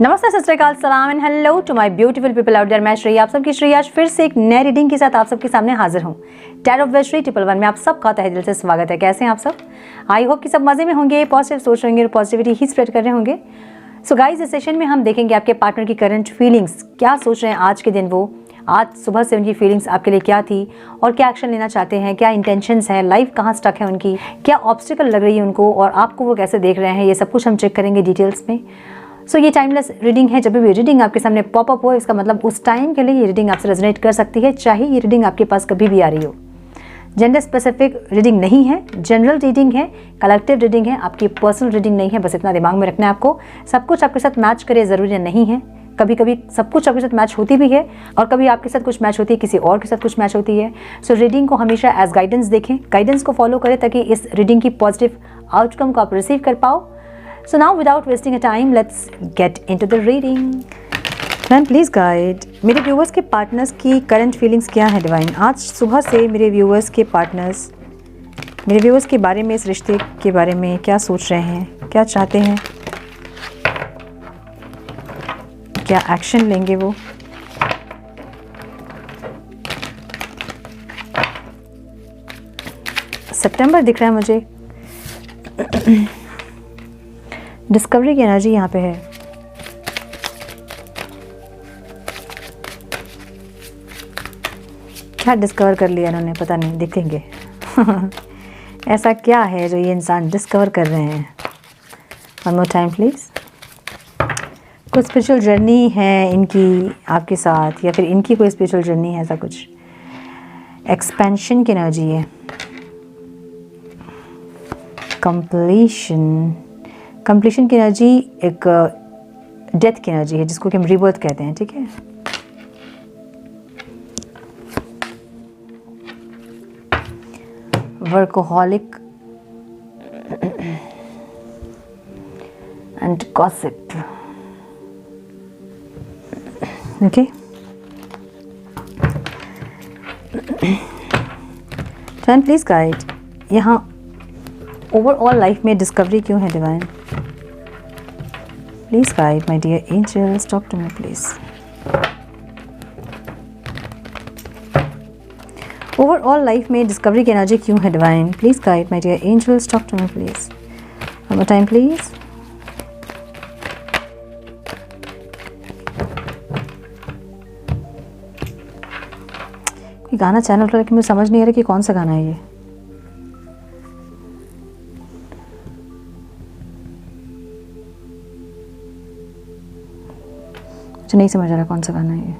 नमस्ते, सत श्री अकाल, सलाम and hello to my beautiful people out there. मैं श्रेया, आप सबकी श्रेया आज फिर से एक नए रीडिंग के साथ आप सबके सामने हाजिर हूँ। टैरो ऑफ श्री 111 में आप सबका तहे दिल से स्वागत है। कैसे हैं आप सब? आई होप कि सब मजे में होंगे, पॉजिटिव सोच रहे होंगे और पॉजिटिविटी ही स्प्रेड कर रहे होंगे। सो गाइस, इस सेशन में हम देखेंगे आपके पार्टनर की करंट फीलिंग्स, क्या सोच रहे हैं आज के दिन वो, आज सुबह से उनकी फीलिंग्स आपके लिए क्या थी और क्या एक्शन लेना चाहते हैं, क्या इंटेंशंस हैं, लाइफ कहाँ स्टक है उनकी, क्या ऑब्स्टिकल लग रही है उनको और आपको वो कैसे देख रहे हैं, ये सब कुछ हम चेक करेंगे डिटेल्स में। सो ये टाइमलेस रीडिंग है। जब भी रीडिंग आपके सामने पॉपअप हो, इसका मतलब उस टाइम के लिए ये रीडिंग आपसे रेजोनेट कर सकती है, चाहे ये रीडिंग आपके पास कभी भी आ रही हो। जेंडर स्पेसिफिक रीडिंग नहीं है, जनरल रीडिंग है, कलेक्टिव रीडिंग है, आपकी पर्सनल रीडिंग नहीं है। बस इतना दिमाग में रखना है आपको। सब कुछ आपके साथ मैच करे ज़रूरी नहीं है। कभी कभी सब कुछ आपके साथ मैच होती भी है और कभी आपके साथ कुछ मैच होती है, किसी और के साथ कुछ मैच होती है। सो रीडिंग को हमेशा एज गाइडेंस देखें, गाइडेंस को फॉलो करें ताकि इस रीडिंग की पॉजिटिव आउटकम को आप रिसीव कर पाओ। So now without wasting a time, let's get into the reading. Ma'am please guide मेरे व्यूअर्स के पार्टनर्स की करंट फीलिंग्स क्या है डिवाइन। आज सुबह से मेरे व्यूअर्स के पार्टनर्स मेरे व्यूअर्स के बारे में, इस रिश्ते के बारे में क्या सोच रहे हैं, क्या चाहते हैं, क्या एक्शन लेंगे वो। सितंबर दिख रहा है मुझे। डिस्कवरी की एनर्जी यहाँ पे है। क्या डिस्कवर कर लिया इन्होंने, पता नहीं, देखेंगे। ऐसा क्या है जो ये इंसान डिस्कवर कर रहे हैं। One more time please. कुछ स्पिरिचुअल जर्नी है इनकी आपके साथ, या फिर इनकी कोई स्पिरिचुअल जर्नी है, ऐसा कुछ एक्सपेंशन की एनर्जी है। कंप्लीशन की एनर्जी एक डेथ की एनर्जी है, जिसको कि हम रीबर्थ कहते हैं, ठीक है। Workaholic and gossip, okay. Turn please guide. यहाँ ओवरऑल लाइफ में डिस्कवरी क्यों है divine? Please guide my dear angels, talk to me please. Overall life में डिस्कवरी की एनर्जी क्यों है divine? Please guide my dear angels, talk to me please. One more time please. कोई गाना channel पर, लेकिन मुझे समझ नहीं आ रहा कि कौन सा गाना है ये। नहीं समझ आ रहा कौन सा गाना है ये।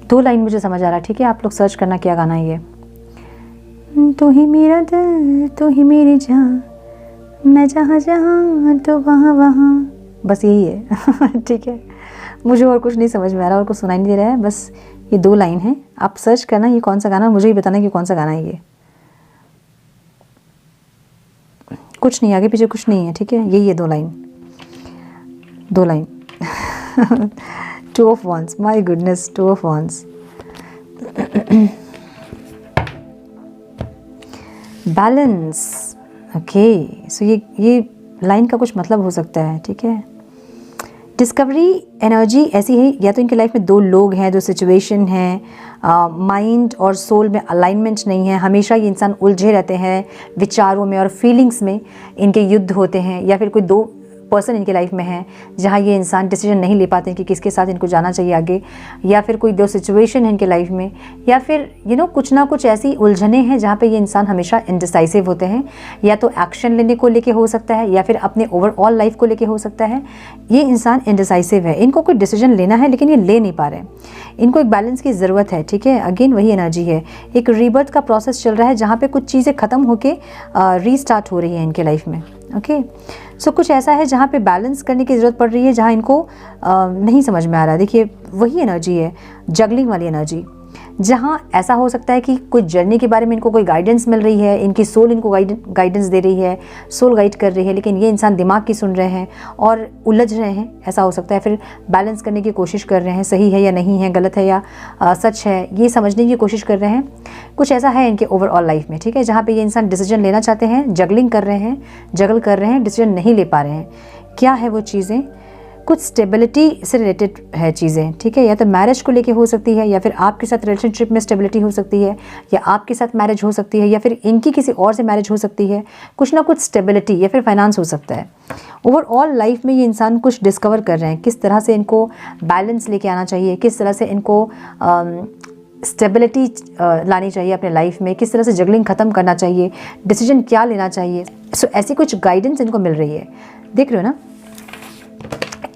दो लाइन मुझे समझ आ रहा है, ठीक है। आप लोग सर्च करना क्या गाना है ये। तू ही मेरा दिल, तू ही मेरी जान, मैं जहाँ जहाँ तो वहाँ वहाँ, बस यही है। ठीक है, मुझे और कुछ नहीं समझ में आ रहा और कुछ सुनाई नहीं दे रहा है। बस ये दो लाइन है, आप सर्च करना ये कौन सा गाना, मुझे ही बताना कि कौन सा गाना है ये। कुछ नहीं, आगे पीछे कुछ नहीं है, ठीक है। यही है दो line. Two of ones, my goodness, two of ones. Balance, okay. So ये लाइन का कुछ मतलब हो सकता है, ठीक है। डिस्कवरी एनर्जी ऐसी है, या तो इनकी लाइफ में दो लोग हैं, दो सिचुएशन है, माइंड और सोल में अलाइनमेंट नहीं है, हमेशा ये इंसान उलझे रहते हैं विचारों में और फीलिंग्स में, इनके युद्ध होते हैं, या फिर कोई दो पर्सन इनके लाइफ में है जहाँ ये इंसान डिसीजन नहीं ले पाते हैं कि किसके साथ इनको जाना चाहिए आगे, या फिर कोई दो सिचुएशन है इनके लाइफ में, या फिर कुछ ना कुछ ऐसी उलझने हैं जहाँ पे ये इंसान हमेशा इनडिसाइसिव होते हैं। या तो एक्शन लेने को लेके हो सकता है, या फिर अपने ओवरऑल लाइफ को लेके हो सकता है। ये इंसान इनडिसाइसिव है, इनको कोई डिसीजन लेना है लेकिन ये ले नहीं पा रहे हैं। इनको एक बैलेंस की ज़रूरत है, ठीक है। अगेन वही एनर्जी है, एक रीबर्थ का प्रोसेस चल रहा है जहाँ पे कुछ चीज़ें ख़त्म होके रीस्टार्ट हो रही है इनके लाइफ में, ओके। सो कुछ ऐसा है जहाँ पे बैलेंस करने की ज़रूरत पड़ रही है, जहाँ इनको नहीं समझ में आ रहा है। देखिए वही एनर्जी है, जगलिंग वाली एनर्जी, जहाँ ऐसा हो सकता है कि कुछ जर्नी के बारे में इनको कोई गाइडेंस मिल रही है, इनकी सोल इनको गाइडेंस दे रही है, सोल गाइड कर रही है, लेकिन ये इंसान दिमाग की सुन रहे हैं और उलझ रहे हैं, ऐसा हो सकता है। फिर बैलेंस करने की कोशिश कर रहे हैं, सही है या नहीं है, गलत है या सच है, ये समझने की कोशिश कर रहे हैं। कुछ ऐसा है इनके ओवरऑल लाइफ में, ठीक है, जहाँ पे ये इंसान डिसीजन लेना चाहते हैं, जगल कर रहे हैं, डिसीजन नहीं ले पा रहे हैं। क्या है वो चीज़ें? कुछ स्टेबिलिटी से रिलेटेड है चीज़ें, ठीक है, या तो मैरिज को लेके हो सकती है, या फिर आपके साथ रिलेशनशिप में स्टेबिलिटी हो सकती है, या आपके साथ मैरिज हो सकती है, या फिर इनकी किसी और से मैरिज हो सकती है। कुछ ना कुछ स्टेबिलिटी या फिर फाइनेंस हो सकता है। ओवरऑल लाइफ में ये इंसान कुछ डिस्कवर कर रहे हैं, किस तरह से इनको बैलेंस लेके आना चाहिए, किस तरह से इनको स्टेबिलिटी लानी चाहिए अपने लाइफ में, किस तरह से जगलिंग ख़त्म करना चाहिए, डिसीजन क्या लेना चाहिए। सो ऐसी कुछ गाइडेंस इनको मिल रही है, देख रहे हो ना,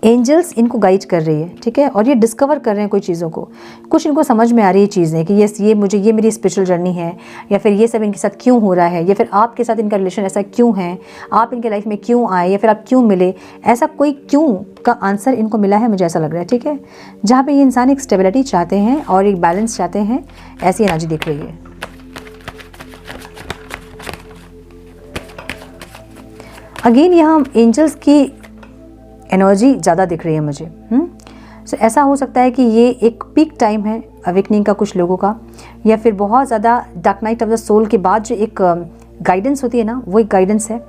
एंजल्स इनको गाइड कर रही है, ठीक है, और ये डिस्कवर कर रहे हैं कोई चीज़ों को। कुछ इनको समझ में आ रही है चीज़ें कि ये मेरी स्पिरिचुअल जर्नी है, या फिर ये सब इनके साथ क्यों हो रहा है, या फिर आपके साथ इनका रिलेशन ऐसा क्यों है, आप इनके लाइफ में क्यों आए, या फिर आप क्यों मिले, ऐसा कोई क्यों का आंसर इनको मिला है, मुझे ऐसा लग रहा है, ठीक है। जहाँ पर ये इंसान एक स्टेबिलिटी चाहते हैं और एक बैलेंस चाहते हैं, ऐसी एनर्जी दिख रही है। अगेन यहाँ एंजल्स की एनर्जी ज़्यादा दिख रही है मुझे। सो ऐसा हो सकता है कि ये एक पीक टाइम है अवेकनिंग का कुछ लोगों का, या फिर बहुत ज़्यादा dark night of the soul के बाद जो एक गाइडेंस होती है ना, वो एक गाइडेंस है।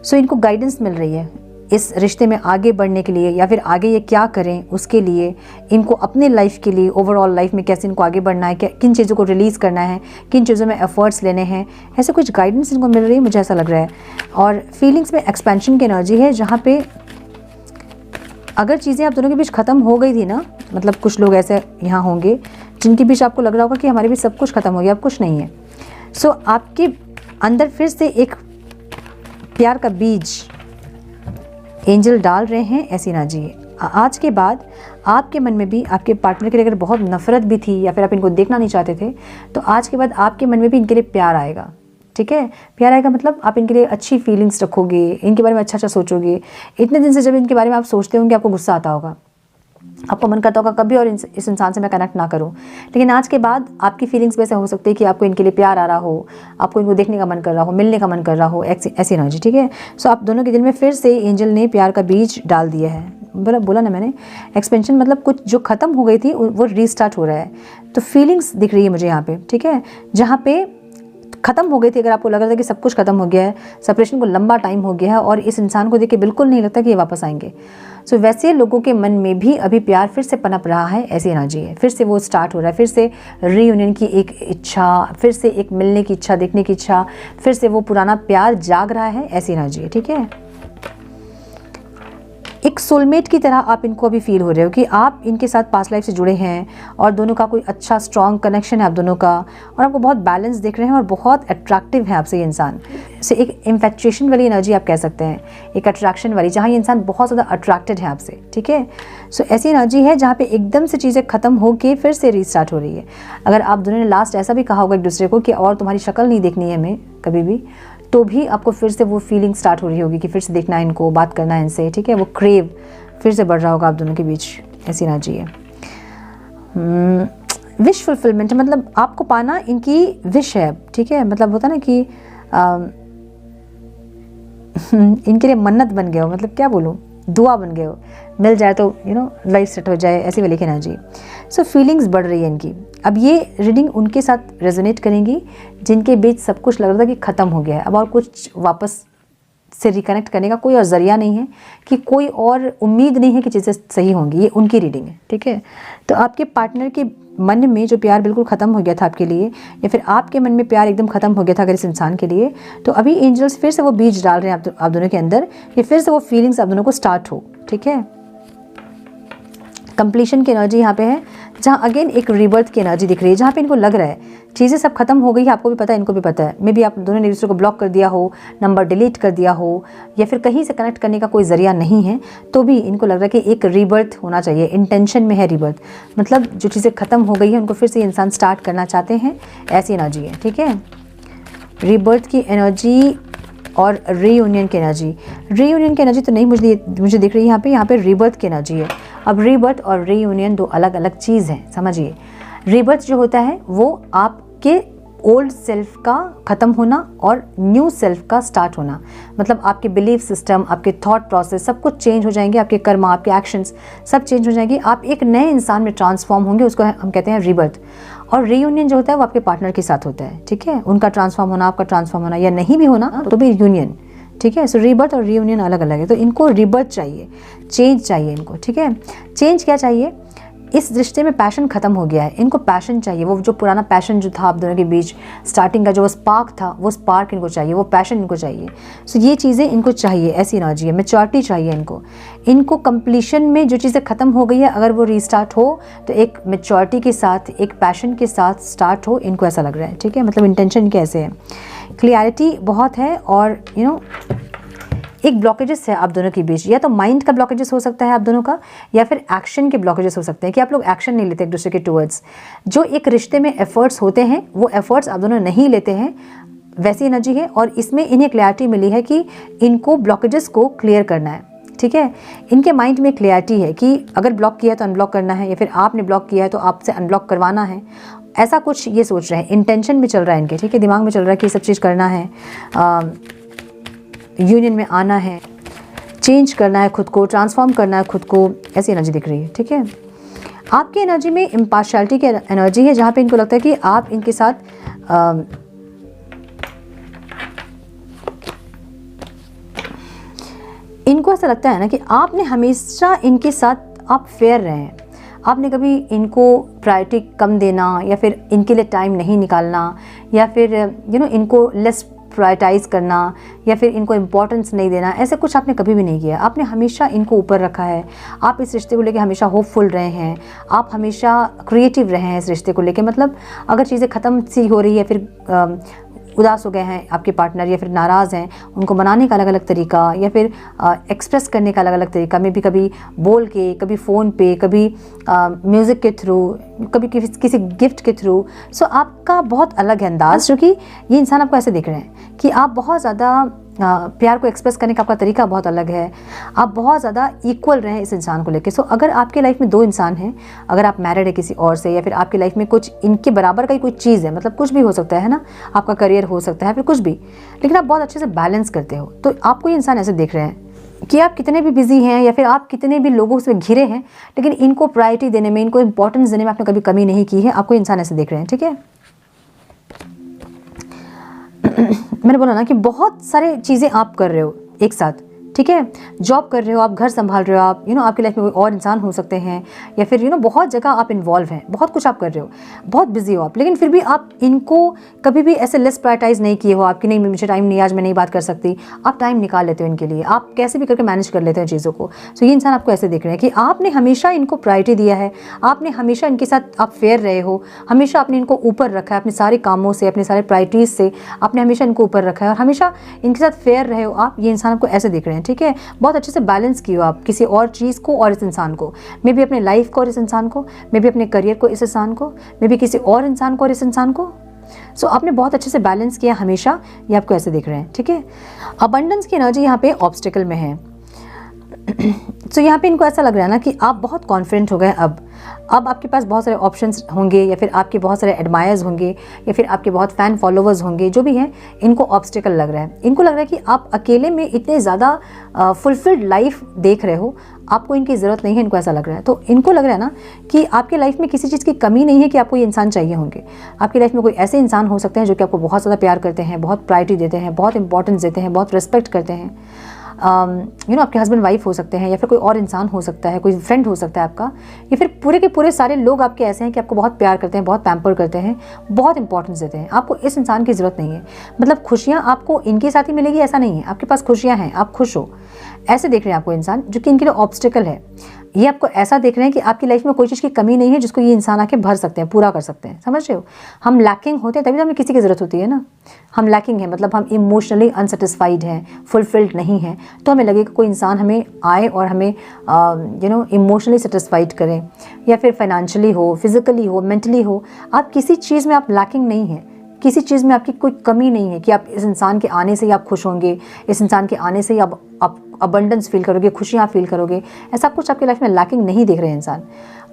सो इनको गाइडेंस मिल रही है इस रिश्ते में आगे बढ़ने के लिए, या फिर आगे ये क्या करें उसके लिए, इनको अपने लाइफ के लिए, ओवरऑल लाइफ में कैसे इनको आगे बढ़ना है, किन चीज़ों को रिलीज़ करना है, किन चीज़ों में एफर्ट्स लेने हैं, ऐसे कुछ गाइडेंस इनको मिल रही है, मुझे ऐसा लग रहा है। और फीलिंग्स में एक्सपेंशन की एनर्जी है, जहाँ पे अगर चीज़ें आप दोनों के बीच ख़त्म हो गई थी ना, मतलब कुछ लोग ऐसे यहाँ होंगे जिनके बीच आपको लग रहा होगा कि हमारे बीच सब कुछ ख़त्म हो गया, अब कुछ नहीं है। सो आपके अंदर फिर से एक प्यार का बीज एंजल डाल रहे हैं, ऐसी एनर्जी है। आज के बाद आपके मन में भी आपके पार्टनर के लिए अगर बहुत नफरत भी थी, या फिर आप इनको देखना नहीं चाहते थे, तो आज के बाद आपके मन में भी इनके लिए प्यार आएगा, ठीक है। प्यार आएगा मतलब आप इनके लिए अच्छी फीलिंग्स रखोगे, इनके बारे में अच्छा सोचोगे। इतने दिन से जब इनके बारे में आप सोचते होंगे, आपको गुस्सा आता होगा, आपको मन करता होगा कभी और इस इंसान से मैं कनेक्ट ना करूं, लेकिन आज के बाद आपकी फीलिंग्स वैसे हो सकती है कि आपको इनके लिए प्यार आ रहा हो, आपको इनको देखने का मन कर रहा हो, मिलने का मन कर रहा हो, ऐसी एनर्जी, ठीक है। सो आप दोनों के दिल में फिर से एंजल ने प्यार का बीज डाल दिया है। बोला ना मैंने, एक्सपेंशन मतलब कुछ जो ख़त्म हो गई थी वो रीस्टार्ट हो रहा है। तो फीलिंग्स दिख रही है मुझे यहाँ पे, ठीक है, जहाँ पे ख़त्म हो गई थी, अगर आपको लग रहा था कि सब कुछ ख़त्म हो गया है, सेपरेशन को लंबा टाइम हो गया है और इस इंसान को देख के बिल्कुल नहीं लगता कि ये वापस आएंगे। सो वैसे लोगों के मन में भी अभी प्यार फिर से पनप रहा है, ऐसी एनर्जी है, फिर से वो स्टार्ट हो रहा है, फिर से रीयूनियन की एक इच्छा, फिर से एक मिलने की इच्छा, देखने की इच्छा, फिर से वो पुराना प्यार जाग रहा है, ऐसी एनर्जी है, ठीक है। एक सोलमेट की तरह आप इनको अभी फील हो रहे हो कि आप इनके साथ पास्ट लाइफ से जुड़े हैं और दोनों का कोई अच्छा स्ट्रॉन्ग कनेक्शन है आप दोनों का, और आपको बहुत बैलेंस दिख रहे हैं और बहुत अट्रैक्टिव है आपसे ये इंसान। से एक इन्फेक्चुएशन वाली एनर्जी आप कह सकते हैं, एक अट्रैक्शन वाली, जहाँ ये इंसान बहुत ज़्यादा अट्रैक्टेड है आपसे, ठीक है। सो ऐसी एनर्जी है जहाँ पे एकदम से चीज़ें ख़त्म हो के फिर से रीस्टार्ट हो रही है। अगर आप दोनों ने लास्ट ऐसा भी कहा होगा एक दूसरे को कि और तुम्हारी शक्ल नहीं देखनी है हमें कभी भी, तो भी आपको फिर से वो फीलिंग स्टार्ट हो रही होगी कि फिर से देखना है इनको, बात करना है इनसे, ठीक है। वो क्रेव फिर से बढ़ रहा होगा आप दोनों के बीच, ऐसी एनर्जी है। विश फुलफिलमेंट मतलब आपको पाना इनकी विश है, ठीक है, मतलब होता ना कि इनके लिए मन्नत बन गए हो, मतलब क्या बोलूँ, दुआ बन गए हो, मिल जाए तो लाइफ सेट हो जाए, ऐसी वाली एनर्जी। सो फीलिंग्स बढ़ रही है इनकी। अब ये रीडिंग उनके साथ रेजोनेट करेंगी जिनके बीच सब कुछ लग रहा था कि ख़त्म हो गया है, अब और कुछ वापस से रिकनेक्ट करने का कोई और ज़रिया नहीं है, कि कोई और उम्मीद नहीं है कि चीज़ें सही होंगी। ये उनकी रीडिंग है, ठीक है। तो आपके पार्टनर के मन में जो प्यार बिल्कुल ख़त्म हो गया था आपके लिए, या फिर आपके मन में प्यार एकदम ख़त्म हो गया था अगर इस इंसान के लिए, तो अभी एंजल्स फिर से वो बीज डाल रहे हैं आप दोनों के अंदर, कि फिर से वो फीलिंग्स आप दोनों को स्टार्ट हो, ठीक है। कंप्लीशन की एनर्जी यहाँ पे है, जहाँ अगेन एक रीबर्थ की एनर्जी दिख रही है, जहाँ पे इनको लग रहा है चीज़ें सब खत्म हो गई है, आपको भी पता है, इनको भी पता है। मे बी आप दोनों ने दूसरे को ब्लॉक कर दिया हो, नंबर डिलीट कर दिया हो, या फिर कहीं से कनेक्ट करने का कोई ज़रिया नहीं है, तो भी इनको लग रहा है कि एक रीबर्थ होना चाहिए, इंटेंशन में है रीबर्थ, मतलब जो चीज़ें ख़त्म हो गई है उनको फिर से इंसान स्टार्ट करना चाहते हैं, ऐसी एनर्जी है, ठीक है। रीबर्थ की एनर्जी और रीयूनियन की एनर्जी, रीयूनियन की एनर्जी तो नहीं मुझे दिख रही है यहाँ पे रीबर्थ की एनर्जी है। अब रीबर्थ और रीयूनियन दो अलग अलग चीज़ हैं, समझिए। रीबर्थ जो होता है वो आपके ओल्ड सेल्फ का ख़त्म होना और न्यू सेल्फ का स्टार्ट होना, मतलब आपके बिलीफ सिस्टम, आपके थॉट प्रोसेस सब कुछ चेंज हो जाएंगे, आपके कर्म, आपके एक्शंस सब चेंज हो जाएंगे, आप एक नए इंसान में ट्रांसफॉर्म होंगे, उसको हम कहते हैं रीबर्थ। और रीयूनियन जो होता है वो आपके पार्टनर के साथ होता है, ठीक है, उनका ट्रांसफॉर्म होना, आपका ट्रांसफॉर्म होना, या नहीं भी होना तो भी यूनियन, ठीक है। सो रीबर्थ और रीयूनियन अलग अलग है, तो इनको रीबर्थ चाहिए, चेंज चाहिए इनको, ठीक है। चेंज क्या चाहिए, इस रिश्ते में पैशन ख़त्म हो गया है, इनको पैशन चाहिए, वो जो पुराना पैशन जो था आप दोनों के बीच स्टार्टिंग का जो वो स्पार्क था, वो स्पार्क इनको चाहिए, वो पैशन इनको चाहिए। सो ये चीज़ें इनको चाहिए, ऐसी एनर्जी है, मैच्योरिटी चाहिए इनको कंप्लीशन में जो चीज़ें ख़त्म हो गई है अगर वो रीस्टार्ट हो तो एक मैच्योरिटी के साथ, एक पैशन के साथ स्टार्ट हो, इनको ऐसा लग रहा है, ठीक है। मतलब इंटेंशन कैसे है, क्लियरिटी बहुत है, और एक ब्लॉकेजेस है आप दोनों के बीच, या तो माइंड का ब्लॉकेजेस हो सकता है आप दोनों का, या फिर एक्शन के ब्लॉकेजेस हो सकते हैं कि आप लोग एक्शन नहीं लेते एक दूसरे के टुवर्ड्स। जो एक रिश्ते में एफर्ट्स होते हैं वो एफर्ट्स आप दोनों नहीं लेते हैं, वैसी एनर्जी है। और इसमें इन्हें क्लैरिटी मिली है कि इनको ब्लॉकेजेस को क्लियर करना है, ठीक है। इनके माइंड में क्लैरिटी है कि अगर ब्लॉक किया है तो अनब्लॉक करना है, या फिर आपने ब्लॉक किया है तो आपसे अनब्लॉक करवाना है, ऐसा कुछ ये सोच रहे हैं, इंटेंशन में चल रहा है इनके, ठीक है, दिमाग में चल रहा है कि ये सब चीज़ करना है, यूनियन में आना है, चेंज करना है खुद को, ट्रांसफॉर्म करना है खुद को, ऐसी एनर्जी दिख रही है, ठीक है। आपकी एनर्जी में इम्पार्शियलिटी की एनर्जी है, जहाँ पे इनको लगता है कि आप इनके साथ इनको ऐसा लगता है ना कि आपने हमेशा इनके साथ आप फेयर रहे हैं, आपने कभी इनको प्रायोरिटी कम देना, या फिर इनके लिए टाइम नहीं निकालना, या फिर इनको लेस प्रायोरिटाइज़ करना, या फिर इनको इम्पोर्टेंस नहीं देना, ऐसे कुछ आपने कभी भी नहीं किया। आपने हमेशा इनको ऊपर रखा है, आप इस रिश्ते को लेके हमेशा होपफुल रहे हैं, आप हमेशा क्रिएटिव रहे हैं इस रिश्ते को लेके। मतलब अगर चीज़ें ख़त्म सी हो रही है, फिर उदास हो गए हैं आपके पार्टनर, या फिर नाराज़ हैं, उनको मनाने का अलग अलग तरीका, या फिर एक्सप्रेस करने का अलग अलग तरीका में भी, कभी बोल के, कभी फ़ोन पे, कभी म्यूज़िक के थ्रू, कभी किसी गिफ्ट के थ्रू। सो आपका बहुत अलग है अंदाज़, क्योंकि ये इंसान आपको ऐसे देख रहे हैं कि आप बहुत ज़्यादा प्यार को एक्सप्रेस करने का आपका तरीका बहुत अलग है, आप बहुत ज़्यादा इक्वल रहे हैं इस इंसान को लेके। सो अगर आपके लाइफ में दो इंसान हैं, अगर आप मैरिड है किसी और से, या फिर आपकी लाइफ में कुछ इनके बराबर का ही कोई चीज़ है, मतलब कुछ भी हो सकता है ना, आपका करियर हो सकता है, फिर कुछ भी, लेकिन आप बहुत अच्छे से बैलेंस करते हो, तो आपको ये इंसान ऐसे देख रहे हैं कि आप कितने भी बिजी हैं, या फिर आप कितने भी लोगों से घिरे हैं, लेकिन इनको प्रायोरिटी देने में, इनको इंपॉर्टेंस देने में आपने कभी कमी नहीं की है। आपको इंसान ऐसे देख रहे हैं, ठीक है। मैंने बोला ना कि बहुत सारे चीज़ें आप कर रहे हो एक साथ, ठीक है, जॉब कर रहे हो आप, घर संभाल रहे हो आप, आपकी लाइफ में कोई और इंसान हो सकते हैं, या फिर बहुत जगह आप इन्वॉल्व हैं, बहुत कुछ आप कर रहे हो, बहुत बिजी हो आप, लेकिन फिर भी आप इनको कभी भी ऐसे लेस प्रायोरिटाइज नहीं किए हो आपकी, नहीं मुझे टाइम नहीं, आज मैं नहीं बात कर सकती, आप टाइम निकाल लेते हो इनके लिए, आप कैसे भी करके मैनेज कर लेते हो चीज़ों को। सो ये इंसान आपको ऐसे देख रहे हैं कि आपने हमेशा इनको प्रायोरिटी दिया है, आपने हमेशा इनके साथ आप फेयर रहे हो, हमेशा आपने इनको ऊपर रखा है, अपने सारे कामों से, अपने सारे प्रायोरिटीज़ से आपने हमेशा इनको ऊपर रखा है, और हमेशा इनके साथ फेयर रहे हो आप। ये इंसान आपको ऐसे देख रहे हैं, ठीक है, बहुत अच्छे से बैलेंस किए हो आप किसी और चीज़ को और इस इंसान को, मे भी अपने लाइफ को और इस इंसान को, मे भी अपने करियर को इस इंसान को, मे भी किसी और इंसान को और इस इंसान को। सो आपने बहुत अच्छे से बैलेंस किया हमेशा, ये आपको ऐसे दिख रहे हैं, ठीक है। अबंडेंस की एनर्जी यहाँ पे ऑब्स्टिकल में है। सो यहाँ पे इनको ऐसा लग रहा है ना कि आप बहुत कॉन्फिडेंट हो गए, अब आपके पास बहुत सारे ऑप्शंस होंगे, या फिर आपके बहुत सारे एडमायर्स होंगे, या फिर आपके बहुत फ़ैन फॉलोवर्स होंगे, जो भी हैं, इनको ऑब्स्टिकल लग रहा है। इनको लग रहा है कि आप अकेले में इतने ज़्यादा फुलफिल्ड लाइफ देख रहे हो, आपको इनकी ज़रूरत नहीं है, इनको ऐसा लग रहा है। तो इनको लग रहा है ना कि आपकी लाइफ में किसी चीज़ की कमी नहीं है कि आपको ये इंसान चाहिए होंगे। आपकी लाइफ में कोई ऐसे इंसान हो सकते हैं जो कि आपको बहुत ज़्यादा प्यार करते हैं, बहुत प्रायोरिटी देते हैं, बहुत इंपॉर्टेंस देते हैं, बहुत रिस्पेक्ट करते हैं। आपके हस्बैंड वाइफ हो सकते हैं, या फिर कोई और इंसान हो सकता है, कोई फ्रेंड हो सकता है आपका, या फिर पूरे के पूरे सारे लोग आपके ऐसे हैं कि आपको बहुत प्यार करते हैं, बहुत पैम्पर करते हैं, बहुत इंपॉर्टेंस देते हैं। आपको इस इंसान की ज़रूरत नहीं है, मतलब खुशियाँ आपको इनके साथ ही मिलेगी ऐसा नहीं है, आपके पास खुशियाँ हैं, आप खुश हो, ऐसे देख रहे हैं आपको इंसान, जो कि इनके लिए ऑब्स्टिकल है। ये आपको ऐसा देख रहे हैं कि आपकी लाइफ में कोई चीज़ की कमी नहीं है जिसको ये इंसान आके भर सकते हैं, पूरा कर सकते हैं। समझ रहे हो, हम लैकिंग होते हैं तभी तो हमें किसी की ज़रूरत होती है ना। हम लैकिंग है मतलब हम इमोशनली अनसेटिस्फाइड हैं, फुलफिल्ड नहीं हैं, तो हमें लगेगा कोई इंसान हमें आए और हमें इमोशनली सेटिस्फाइड करें, या फिर फाइनेंशियली हो, फिजिकली हो, मेंटली हो। आप किसी चीज़ में आप लैकिंग नहीं है, किसी चीज़ में आपकी कोई कमी नहीं है कि आप इस इंसान के आने से ही आप खुश होंगे, इस इंसान के आने से ही आप अबंडेंस फील करोगे, खुशियाँ फील करोगे। ऐसा कुछ आपकी लाइफ में लैकिंग नहीं देख रहे हैं इंसान।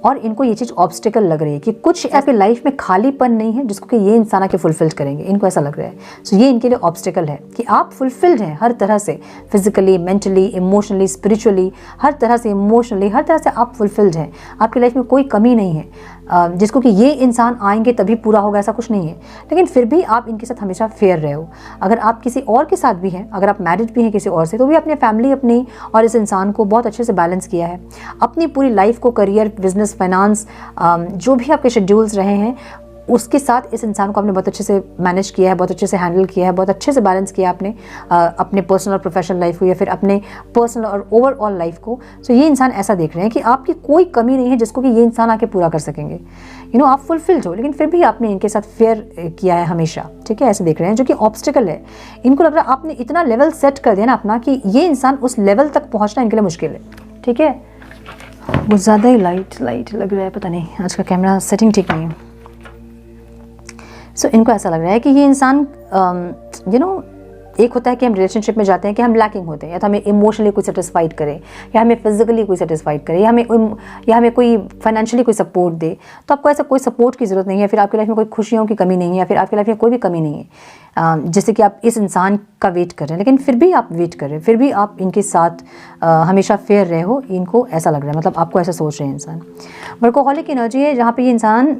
और इनको ये चीज़ ऑब्स्टिकल लग रही है कि कुछ आपकी लाइफ में खालीपन नहीं है जिसको कि ये इंसान आके फुलफिल करेंगे, इनको ऐसा लग रहा है। सो ये इनके लिए ऑब्स्टिकल है कि आप फुलफिल्ड हैं हर तरह से, फिजिकली, मेंटली, इमोशनली, स्पिरिचुअली, हर तरह से, इमोशनली हर तरह से आप फुलफिल्ड हैं। आपकी लाइफ में कोई कमी नहीं है जिसको कि ये इंसान आएंगे तभी पूरा होगा, ऐसा कुछ नहीं है। लेकिन फिर भी आप इनके साथ हमेशा फेयर रहे हो। अगर आप किसी और के साथ भी हैं, अगर आप मैरिड भी हैं किसी और से, तो भी अपने फैमिली अपनी और इस इंसान को बहुत अच्छे से बैलेंस किया है। अपनी पूरी लाइफ को, करियर, बिजनेस, फाइनेंस, जो भी आपके शेड्यूल्स रहे हैं उसके साथ इस इंसान को आपने बहुत अच्छे से मैनेज किया है, बहुत अच्छे से हैंडल किया है, बहुत अच्छे से बैलेंस किया आपने अपने पर्सनल और प्रोफेशनल लाइफ को या फिर अपने पर्सनल और ओवरऑल लाइफ को। सो ये इंसान ऐसा देख रहे हैं कि आपकी कोई कमी नहीं है जिसको कि ये इंसान आके पूरा कर सकेंगे। आप फुलफिल्ड हो, लेकिन फिर भी आपने इनके साथ फेयर किया है हमेशा, ठीक है, ऐसे देख रहे हैं, जो कि ऑब्स्टिकल है। इनको लग रहा है आपने इतना लेवल सेट कर दिया ना अपना कि ये इंसान उस लेवल तक पहुँचना इनके लिए मुश्किल है, ठीक है। बहुत ज़्यादा ही लाइट लग रहा है, पता नहीं आज का कैमरा सेटिंग ठीक नहीं है। सो इनको ऐसा लग रहा है कि ये इंसान एक होता है कि हम रिलेशनशिप में जाते हैं कि हम लैकिंग होते हैं, या तो हमें इमोशनली कोई सेटिस्फाइड करे, या हमें फिजिकली कोई सेटिस्फाइड करे, या हमें कोई फाइनेंशियली कोई सपोर्ट दे। तो आपको ऐसा कोई सपोर्ट की ज़रूरत नहीं है, फिर आपकी लाइफ में कोई खुशियों की कमी नहीं है, या फिर आपकी लाइफ में कोई भी कमी नहीं है जैसे कि आप इस इंसान का वेट कर रहे हैं, लेकिन फिर भी आप वेट कर रहे हैं, फिर भी आप इनके साथ हमेशा फेयर रहे हो, इनको ऐसा लग रहा है। मतलब आपको ऐसा सोच रहे हैं इंसान। वर्कोहॉलिक एनर्जी है जहाँ पर ये इंसान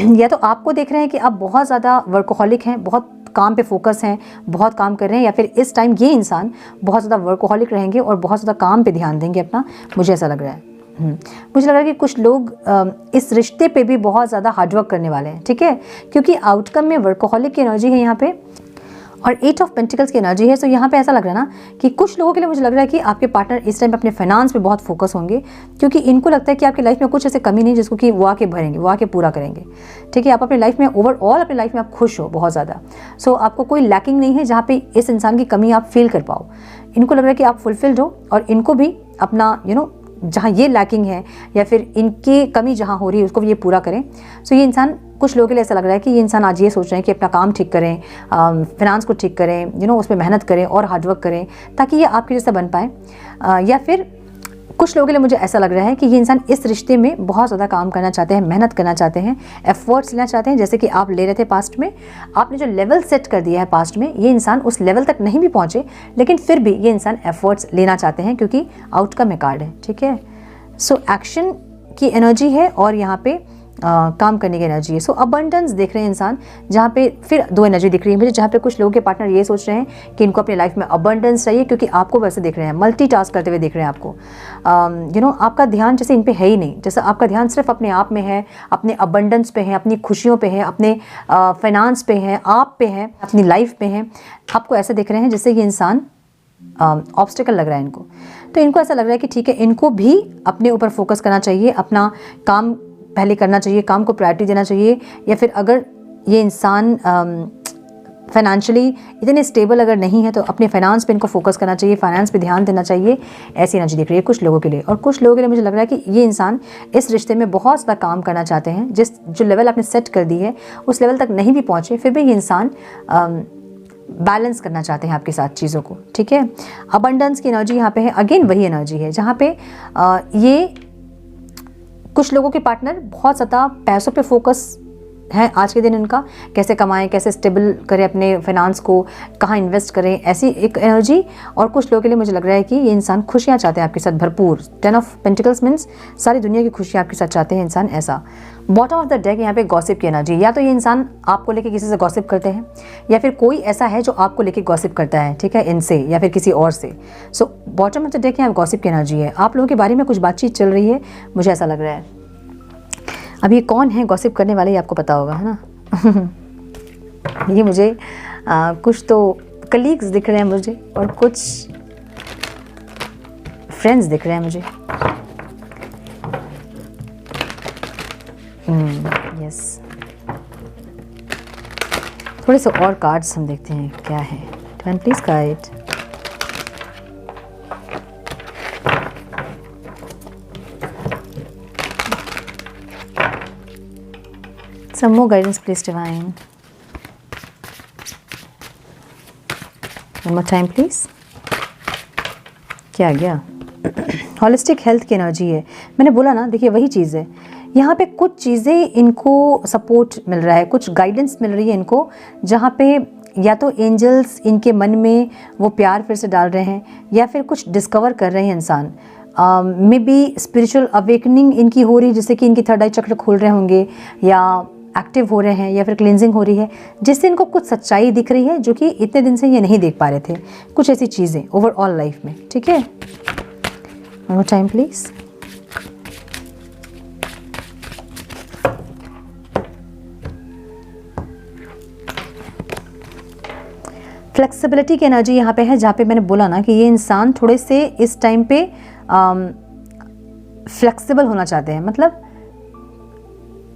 या तो आपको देख रहे हैं कि आप बहुत ज़्यादा वर्कोहॉलिक हैं, बहुत काम पे फोकस हैं, बहुत काम कर रहे हैं, या फिर इस टाइम ये इंसान बहुत ज़्यादा वर्कोहॉलिक रहेंगे और बहुत ज़्यादा काम पे ध्यान देंगे अपना, मुझे ऐसा लग रहा है। मुझे लग रहा है कि कुछ लोग इस रिश्ते पे भी बहुत ज़्यादा हार्डवर्क करने वाले हैं, ठीक है, क्योंकि आउटकम में वर्कोहॉलिक की एनर्जी है यहाँ पे और 8 ऑफ पेंटिकल्स की एनर्जी है। सो यहाँ पे ऐसा लग रहा है ना कि कुछ लोगों के लिए मुझे लग रहा है कि आपके पार्टनर इस टाइम पे अपने फाइनेंस पे बहुत फोकस होंगे, क्योंकि इनको लगता है कि आपकी लाइफ में कुछ ऐसे कमी नहीं जिसको कि वो आके भरेंगे, वो आके पूरा करेंगे, ठीक है। आप अपनी लाइफ में ओवरऑल अपनी लाइफ में आप खुश हो बहुत ज़्यादा। सो आपको कोई लैकिंग नहीं है जहाँ पे इस इंसान की कमी आप फील कर पाओ। इनको लग रहा है कि आप फुलफिल्ड हो और इनको भी अपना जहाँ ये लैकिंग है या फिर इनकी कमी जहाँ हो रही है उसको भी ये पूरा करें। सो ये इंसान, कुछ लोगों के लिए ऐसा लग रहा है कि ये इंसान आज ये सोच रहे हैं कि अपना काम ठीक करें, फाइनेंस को ठीक करें, उस पर मेहनत करें और हार्डवर्क करें ताकि ये आपके जैसा बन पाए। या फिर कुछ लोगों के लिए मुझे ऐसा लग रहा है कि ये इंसान इस रिश्ते में बहुत ज़्यादा काम करना चाहते हैं, मेहनत करना चाहते हैं, एफर्ट्स लेना चाहते हैं, जैसे कि आप ले रहे थे पास्ट में। आपने जो लेवल सेट कर दिया है पास्ट में, ये इंसान उस लेवल तक नहीं भी पहुँचे, लेकिन फिर भी ये इंसान एफर्ट्स लेना चाहते हैं क्योंकि आउटकम में कार्ड है, ठीक है। सो एक्शन की एनर्जी है और यहाँ पे काम करने की एनर्जी है। सो अबंडेंस देख रहे हैं इंसान, जहाँ पे फिर 2 एनर्जी दिख रही है मुझे, जहाँ पे कुछ लोगों के पार्टनर ये सोच रहे हैं कि इनको अपनी लाइफ में अबंडेंस चाहिए, क्योंकि आपको वैसे देख रहे हैं मल्टीटास्क करते हुए देख रहे हैं आपको। आपका ध्यान जैसे इन पे है ही नहीं, जैसे आपका ध्यान सिर्फ अपने आप में है, अपने अबंडेंस पे है, अपनी खुशियों पे है, अपने फाइनेंस पे है, आप पे है, अपनी लाइफ पे है। आपको ऐसे देख रहे हैं जैसे ये इंसान ऑब्स्टिकल लग रहा है इनको। तो इनको ऐसा लग रहा है कि ठीक है, इनको भी अपने ऊपर फोकस करना चाहिए, अपना काम पहले करना चाहिए, काम को प्रायोरिटी देना चाहिए। या फिर अगर ये इंसान फाइनेंशियली इतने स्टेबल अगर नहीं है तो अपने फाइनेंस पे इनको फोकस करना चाहिए, फाइनेंस पे ध्यान देना चाहिए। ऐसी एनर्जी दिख रही है कुछ लोगों के लिए। और कुछ लोगों के लिए मुझे लग रहा है कि ये इंसान इस रिश्ते में बहुत ज़्यादा काम करना चाहते हैं, जो लेवल आपने सेट कर दी है उस लेवल तक नहीं भी पहुँचे, फिर भी ये इंसान बैलेंस करना चाहते हैं आपके साथ चीज़ों को, ठीक है। अबंडेंस की एनर्जी यहाँ पे है, अगेन वही एनर्जी है जहाँ पे ये कुछ लोगों के पार्टनर बहुत ज़्यादा पैसों पे फोकस है आज के दिन इनका, कैसे कमाएं, कैसे स्टेबल करें अपने फाइनेंस को, कहाँ इन्वेस्ट करें, ऐसी एक एनर्जी। और कुछ लोगों के लिए मुझे लग रहा है कि ये इंसान खुशियाँ चाहते हैं आपके साथ भरपूर। 10 ऑफ पेंटिकल्स मीन्स सारी दुनिया की खुशियाँ आपके साथ चाहते हैं इंसान, ऐसा। बॉटम ऑफ द डेक यहाँ पे गॉसिप की एनर्जी, या तो ये इंसान आपको लेके किसी से गॉसिप करते हैं, या फिर कोई ऐसा है जो आपको लेके गॉसिप करता है, ठीक है, इनसे या फिर किसी और से। So bottom of the deck यहाँ गॉसिप की एनर्जी है। आप लोगों के बारे में कुछ बातचीत चल रही है, मुझे ऐसा लग रहा है। अब ये कौन है गॉसिप करने वाले, ये आपको पता होगा, है ना। ये मुझे कुछ तो कलीग्स दिख रहे हैं मुझे और कुछ फ्रेंड्स दिख रहे हैं मुझे। यस, थोड़े से और कार्ड्स हम देखते हैं क्या है। Can please guide. Some more guidance, please, Divine. One more time, please. क्या आ गया? हॉलिस्टिक हेल्थ की एनर्जी है। मैंने बोला ना, देखिए वही चीज़ है, यहाँ पे कुछ चीज़ें इनको सपोर्ट मिल रहा है, कुछ गाइडेंस मिल रही है इनको, जहाँ पे या तो एंजल्स इनके मन में वो प्यार फिर से डाल रहे हैं, या फिर कुछ डिस्कवर कर रहे हैं इंसान। मे बी स्पिरिचुअल अवेकनिंग इनकी हो रही है, जिससे कि इनकी थर्ड आई चक्र खुल रहे होंगे, या एक्टिव हो रहे हैं, या फिर क्लिनजिंग हो रही है, जिससे इनको कुछ सच्चाई दिख रही है जो कि इतने दिन से ये नहीं देख पा रहे थे। कुछ ऐसी चीज़ें ओवरऑल लाइफ में, ठीक है। One more time please. Flexibility की एनर्जी यहाँ पे है, जहाँ पे मैंने बोला ना कि ये इंसान थोड़े से इस टाइम पे फ्लेक्सिबल होना चाहते हैं। मतलब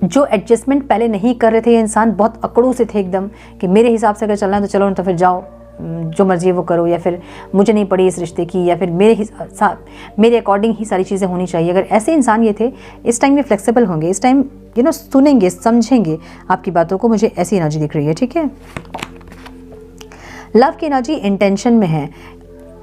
जो एडजस्टमेंट पहले नहीं कर रहे थे, ये इंसान बहुत अकड़ों से थे एकदम कि मेरे हिसाब से अगर चलना है तो चलो, तो फिर जाओ, जो मर्जी है वो करो, या फिर मुझे नहीं पड़ी इस रिश्ते की, या फिर मेरे अकॉर्डिंग ही सारी चीज़ें होनी चाहिए। अगर ऐसे इंसान ये थे, इस टाइम ये फ्लेक्सिबल होंगे, इस टाइम सुनेंगे, समझेंगे आपकी बातों को। मुझे ऐसी एनर्जी दिख रही है, ठीक है। लव की एनर्जी इंटेंशन में है,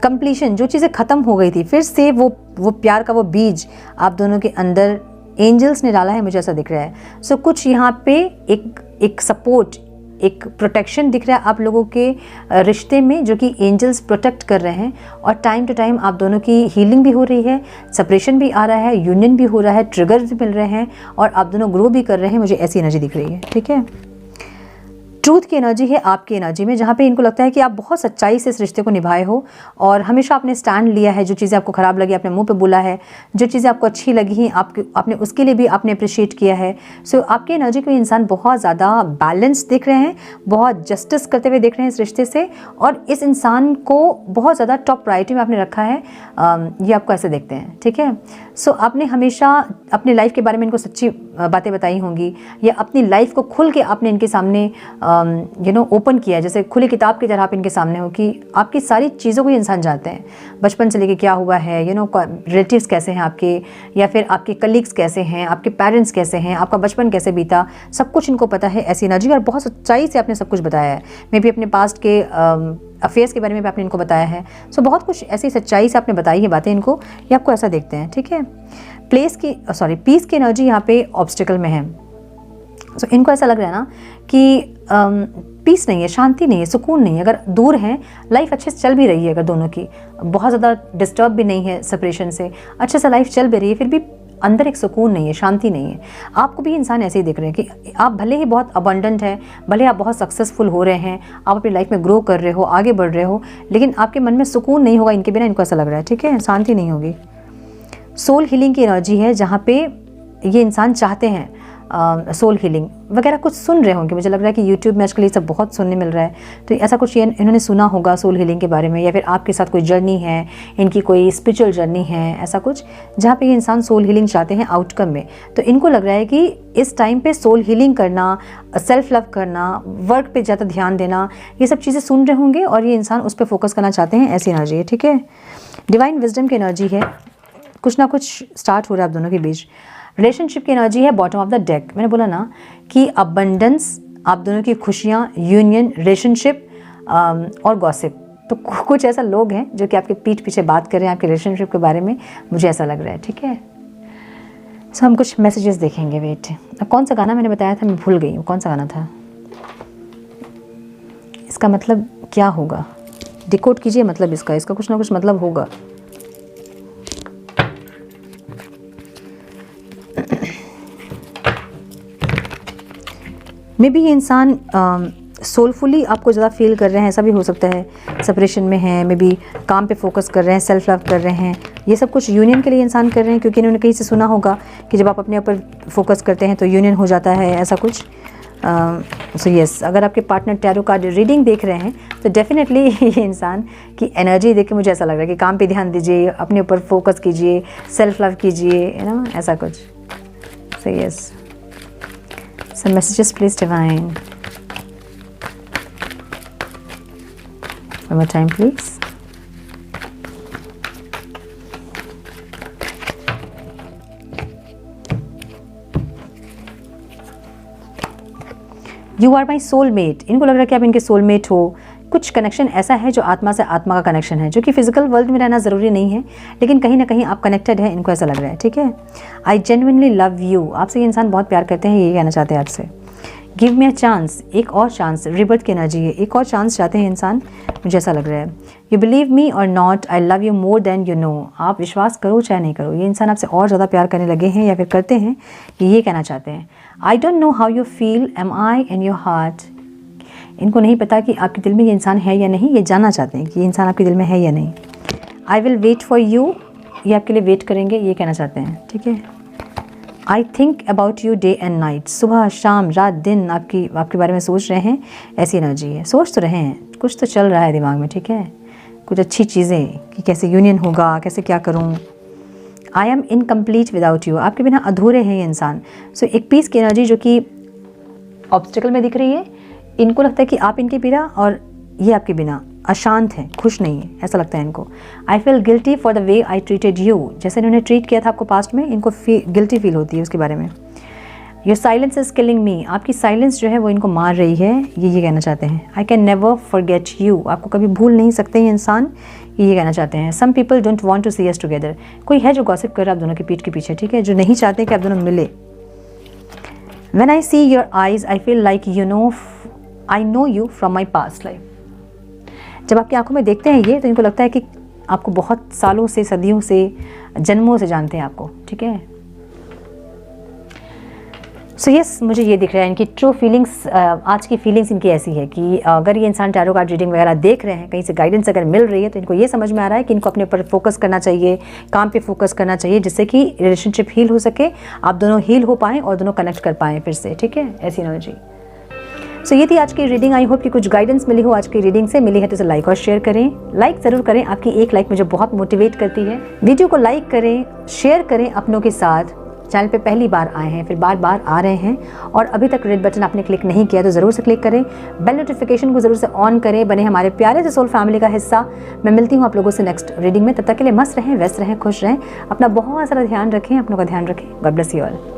कंप्लीशन, जो चीज़ें ख़त्म हो गई थी, फिर से वो प्यार का वो बीज आप दोनों के अंदर एंजल्स ने डाला है, मुझे ऐसा दिख रहा है। सो कुछ यहाँ पे एक सपोर्ट, एक प्रोटेक्शन दिख रहा है आप लोगों के रिश्ते में, जो कि एंजल्स प्रोटेक्ट कर रहे हैं। और टाइम टू टाइम आप दोनों की हीलिंग भी हो रही है, सेपरेशन भी आ रहा है, यूनियन भी हो रहा है, ट्रिगर्स भी मिल रहे हैं, और आप दोनों ग्रो भी कर रहे हैं। मुझे ऐसी एनर्जी दिख रही है, ठीक है। ट्रूथ की एनर्जी है आपकी एनर्जी में, जहाँ पे इनको लगता है कि आप बहुत सच्चाई से इस रिश्ते को निभाए हो, और हमेशा आपने स्टैंड लिया है। जो चीज़ें आपको ख़राब लगी आपने मुंह पे बोला है, जो चीज़ें आपको अच्छी लगी आपने उसके लिए भी आपने अप्रिशिएट किया है। सो आपकी एनर्जी को इंसान बहुत ज़्यादा बैलेंस देख रहे हैं, बहुत जस्टिस करते हुए देख रहे हैं इस रिश्ते से, और इस इंसान को बहुत ज़्यादा टॉप प्रायोरिटी में आपने रखा है। ये आपको ऐसे देखते हैं, ठीक है। सो आपने हमेशा अपनी लाइफ के बारे में इनको सच्ची बातें बताई होंगी, या अपनी लाइफ को खुल के आपने इनके सामने ओपन किया, जैसे खुली किताब की तरह आप इनके सामने हो, कि आपकी सारी चीज़ों को ये इंसान जानते हैं, बचपन से लेके क्या हुआ है, रिलेटिव्स कैसे हैं आपके, या फिर आपके कलीग्स कैसे हैं, आपके पेरेंट्स कैसे हैं, आपका बचपन कैसे बीता, सब कुछ इनको पता है। ऐसी एनर्जी, और बहुत सच्चाई से आपने सब कुछ बताया है। मे भी अपने पास्ट के अफेयर्स के बारे में भी आपने इनको बताया है। सो बहुत कुछ ऐसी सच्चाई से आपने बताई है बातें इनको, ये आपको ऐसा देखते हैं, ठीक है। पीस की एनर्जी यहाँ पे ऑब्स्टिकल में है। सो इनको ऐसा लग रहा है ना कि पीस नहीं है, शांति नहीं है, सुकून नहीं है। अगर दूर हैं, लाइफ अच्छे से चल भी रही है, अगर दोनों की बहुत ज़्यादा डिस्टर्ब भी नहीं है सेपरेशन से, अच्छे से लाइफ चल भी रही है, फिर भी अंदर एक सुकून नहीं है, शांति नहीं है। आपको भी इंसान ऐसे ही देख रहे हैं कि आप भले ही बहुत अबंडेंट हैं, भले आप बहुत सक्सेसफुल हो रहे हैं, आप अपनी लाइफ में ग्रो कर रहे हो, आगे बढ़ रहे हो, लेकिन आपके मन में सुकून नहीं होगा इनके बिना, इनको ऐसा लग रहा है, ठीक है। शांति नहीं होगी। सोल हीलिंग की एनर्जी है, जहाँ पे ये इंसान चाहते हैं सोल हीलिंग वगैरह कुछ सुन रहे होंगे। मुझे लग रहा है कि यूट्यूब में आजकल ये सब बहुत सुनने मिल रहा है, तो ऐसा कुछ ये इन्होंने सुना होगा सोल हीलिंग के बारे में, या फिर आपके साथ कोई जर्नी है, इनकी कोई स्पिरिचुअल जर्नी है, ऐसा कुछ, जहाँ पे ये इंसान सोल हीलिंग चाहते हैं आउटकम में। तो इनको लग रहा है कि इस टाइम पे सोल हीलिंग करना, सेल्फ लव करना, वर्क पे ज़्यादा ध्यान देना, ये सब चीज़ें सुन रहे होंगे, और ये इंसान उस पर फोकस करना चाहते हैं। ऐसी एनर्जी है, ठीक है। डिवाइन विजडम की एनर्जी है, कुछ ना कुछ स्टार्ट हो रहा है आप दोनों के बीच। रिलेशनशिप की एनर्जी है बॉटम ऑफ द डेक। मैंने बोला ना कि अबंडेंस, आप दोनों की खुशियाँ, यूनियन, रिलेशनशिप और गॉसिप। तो कुछ ऐसा लोग हैं जो कि आपके पीठ पीछे बात कर रहे हैं आपके रिलेशनशिप के बारे में, मुझे ऐसा लग रहा है, ठीक है। सो हम कुछ मैसेजेस देखेंगे। वेट, कौन सा गाना मैंने बताया था, मैं भूल गई हूँ कौन सा गाना था। इसका मतलब क्या होगा, डिकोड कीजिए मतलब इसका कुछ ना कुछ मतलब होगा। मे बी ये इंसान सोलफुली आपको ज़्यादा फील कर रहे हैं, ऐसा भी हो सकता है। सेपरेशन में है, मे बी काम पे फोकस कर रहे हैं, सेल्फ लव कर रहे हैं, ये सब कुछ यूनियन के लिए इंसान कर रहे हैं, क्योंकि इन्होंने कहीं से सुना होगा कि जब आप अपने ऊपर फोकस करते हैं तो यूनियन हो जाता है, ऐसा कुछ। सो यस, अगर आपके पार्टनर टैरो कार्ड रीडिंग देख रहे हैं तो डेफिनेटली ये इंसान की एनर्जी देख के मुझे ऐसा लग रहा है कि काम पे ध्यान दीजिए, अपने ऊपर फोकस कीजिए, सेल्फ लव कीजिए, ऐसा कुछ। So yes, some messages please divine. One more time please. You are my soulmate. इनको लग रहा है कि आप इनके सोलमेट हो, कुछ कनेक्शन ऐसा है जो आत्मा से आत्मा का कनेक्शन है, जो कि फिजिकल वर्ल्ड में रहना ज़रूरी नहीं है, लेकिन कहीं ना कहीं आप कनेक्टेड हैं, इनको ऐसा लग रहा है। ठीक है, आई जेन्युइनली लव यू, आपसे ये इंसान बहुत प्यार करते हैं, ये कहना चाहते हैं आपसे। गिव मी अ चांस, एक और चांस, रिबर्थ की एनर्जी है, एक और चांस चाहते हैं इंसान, मुझे ऐसा लग रहा है। यू बिलीव मी और not, I love you more than you know, आप विश्वास करो चाहे नहीं करो, ये इंसान आपसे और ज़्यादा प्यार करने लगे हैं या फिर करते हैं, ये कहना चाहते हैं। I don't know how you feel, am I in your heart, इनको नहीं पता कि आपके दिल में ये इंसान है या नहीं, ये जानना चाहते हैं कि ये इंसान आपके दिल में है या नहीं। I will wait for you, ये आपके लिए वेट करेंगे, ये कहना चाहते हैं। ठीक है, I think about you day and night, सुबह शाम रात दिन आपके बारे में सोच रहे हैं, ऐसी एनर्जी है। सोच तो रहे हैं, कुछ तो चल रहा है दिमाग में। ठीक है, कुछ अच्छी चीज़ें कि कैसे यूनियन होगा, कैसे क्या करूँ। I am incomplete without you, आपके बिना अधूरे हैं ये इंसान। सो एक पीस की एनर्जी जो कि ऑब्स्टिकल में दिख रही है, इनको लगता है कि आप इनके बिना और ये आपके बिना अशांत हैं, खुश नहीं है, ऐसा लगता है इनको। I feel guilty for the way I treated you, जैसे इन्होंने ट्रीट किया था आपको पास्ट में, इनको गिल्टी फील होती है उसके बारे में। योर साइलेंस इज किलिंग मी, आपकी साइलेंस जो है वो इनको मार रही है, ये कहना चाहते हैं। I can never forget you, आपको कभी भूल नहीं सकते ये इंसान, ये कहना चाहते हैं। Some people don't want to see us together, कोई है जो गॉसिप कर रहा है आप दोनों के पीठ के पीछे। ठीक है, जो नहीं चाहते कि आप दोनों मिले। When I see your eyes I feel like you know I know you from my past life, जब आपकी आंखों में देखते हैं ये, तो इनको लगता है कि आपको बहुत सालों से, सदियों से, जन्मों से जानते हैं आपको। ठीक है, सो यस, मुझे ये दिख रहा है इनकी ट्रू फीलिंग्स। आज की फीलिंग्स इनकी ऐसी है कि अगर ये इंसान टैरो कार्ड रीडिंग वगैरह देख रहे हैं, कहीं से गाइडेंस अगर मिल रही है, तो इनको ये समझ में आ रहा है कि इनको अपने ऊपर फोकस करना चाहिए, काम पे फोकस करना चाहिए, जिससे कि रिलेशनशिप हील हो सके, आप दोनों हील हो पाएँ और दोनों कनेक्ट कर पाएँ फिर से। ठीक है, ऐसी एनर्जी। सो ये थी आज की रीडिंग। आई होप कि कुछ गाइडेंस मिली हो आज की रीडिंग से। मिली है तो इसे लाइक और शेयर करें, लाइक ज़रूर करें, आपकी एक लाइक मुझे बहुत मोटिवेट करती है। वीडियो को लाइक करें, शेयर करें अपनों के साथ। चैनल पे पहली बार आए हैं, फिर बार बार आ रहे हैं और अभी तक रेड बटन आपने क्लिक नहीं किया तो ज़रूर से क्लिक करें। बेल नोटिफिकेशन को ज़रूर से ऑन करें, बने हमारे प्यारे से सोल फैमिली का हिस्सा। मैं मिलती हूँ आप लोगों से नेक्स्ट रीडिंग में, तब तक के लिए मस्त रहें, व्यस्त रहें, खुश रहें, अपना बहुत सारा ध्यान रखें, अपनों का ध्यान रखें। God bless you all.